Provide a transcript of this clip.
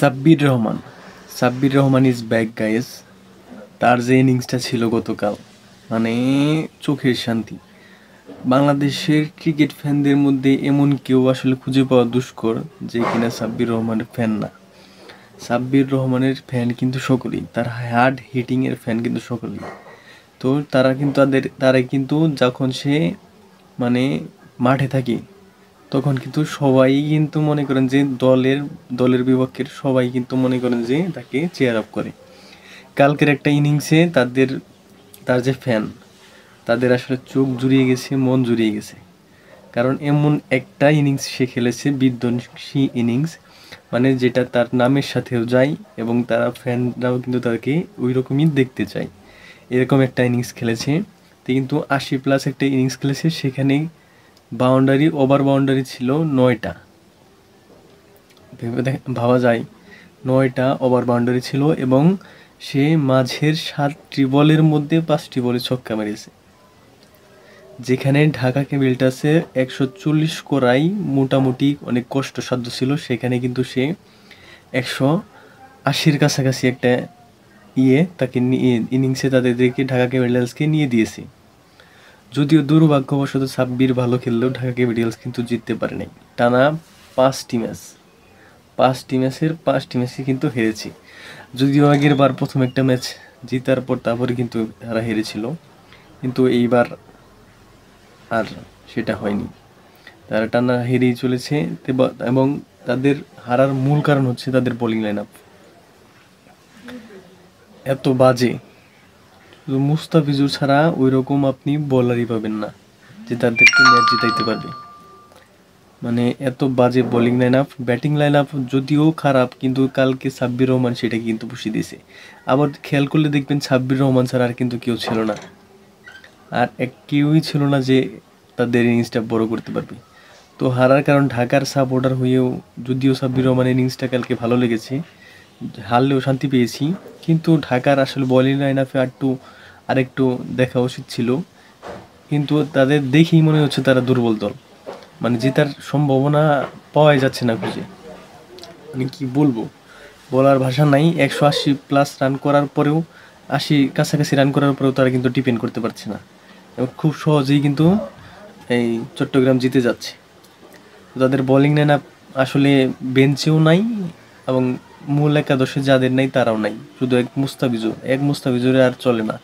Sabbir Rahman Sabbir Rahman is back guys. তার যে ইনিংসটা ছিল গতকাল, মানে চোখের শান্তি। বাংলাদেশের ক্রিকেট ফ্যানদের মধ্যে এমন কেউ আসলে খুঁজে পাওয়া দুষ্কর যে কিনা সাব্বির রহমানের ফ্যান না। সাব্বির রহমানের ফ্যান কিন্তু সকলেই, তার হার্ড হিটিংয়ের ফ্যান কিন্তু সকলেই। তো তারা কিন্তু যখন সে মানে মাঠে থাকে তখন কিন্তু সবাই কিন্তু মনে করেন যে দলের বিপক্ষের সবাই কিন্তু মনে করেন যে তাকে চেয়ার আপ করে। কালকের একটা ইনিংসে তার যে ফ্যান, তাদের আসলে চোখ জুড়িয়ে গেছে, মন জুড়িয়ে গেছে। কারণ এমন একটা ইনিংস সে খেলেছে, বিধ্বংসী ইনিংস, মানে যেটা তার নামের সাথেও যায় এবং তারা ফ্যানরাও কিন্তু তাকে ওই রকমই দেখতে চায়। এরকম একটা ইনিংস খেলেছে। কিন্তু 80+ একটা ইনিংস খেলেছে, সেখানে ওভার বাউন্ডারি ছিল 9টা। ভাবা যায় 9টা ওভার বাউন্ডারি ছিল এবং সে মাঝের 7টি বলের মধ্যে 5টি বলে ছক্কা মেরেছে। যেখানে ঢাকা ক্যাপিটালসে 140 করাই মোটামুটি অনেক কষ্টসাধ্য ছিল, সেখানে কিন্তু সে 180-র কাছাকাছি একটা তাকে ইনিংসে তাদেরকে ঢাকা ক্যাপিটালসকে নিয়ে দিয়েছে। যদিও দুর্ভাগ্যবশত সাব্বির ভালো খেললেও ঢাকা ক্যাপিটালস কিন্তু জিততে পারে নাই। টানা 5টি ম্যাচের 5টি ম্যাচই কিন্তু হেরেছে। যদিও আগের বার প্রথম একটা ম্যাচ জিতার পর তারপরে কিন্তু তারা হেরেছিল, কিন্তু এইবার আর সেটা হয়নি। তারা টানা হেরেই চলেছে এবং তাদের হারার মূল কারণ হচ্ছে তাদের বোলিং লাইন আপ এত বাজে। মুস্তাফিজুর ছাড়া ওই রকম আপনি বোলারই পাবেন না যে তাদেরকে ম্যাচ জিতাইতে পারবে। মানে এত বাজে bowling line up. Batting line up যদিও খারাপ, কিন্তু কালকে সাব্বির রহমান সেটাকে কিন্তু পুষিয়ে দিয়েছে। আবার খেয়াল করলে দেখবেন সাব্বির রহমান ছাড়া আর কিন্তু কেউ ছিল না, আর কেউই ছিল না যে তাদের ইনিংসটা বড় করতে পারবে। তো হারার কারণ ঢাকার সাপোর্টার হয়েও, যদিও সাব্বির রহমানের ইনিংসটা কালকে ভালো লেগেছে, হারলেও শান্তি পেয়েছি, কিন্তু ঢাকার আসলে বোলিং লাইন আপে আরেকটু দেখা উচিত ছিল। কিন্তু তাদের দেখেই মনে হচ্ছে তারা দুর্বল দল, মানে জেতার সম্ভাবনা পাওয়াই যাচ্ছে না খুঁজে। মানে কি বলবো, বলার ভাষা নাই। 180+ রান করার পরেও, 80 কাছাকাছি রান করার পরেও তারা কিন্তু ডিপেন্ড করতে পারছে না এবং খুব সহজেই কিন্তু এই চট্টগ্রাম জিতে যাচ্ছে। তাদের বোলিং লাইন আপ আসলে বেঞ্চেও নাই এবং মূল একাদশে যাদের নাই তারাও নাই, শুধু এক মুস্তাফিজুর আর চলে না।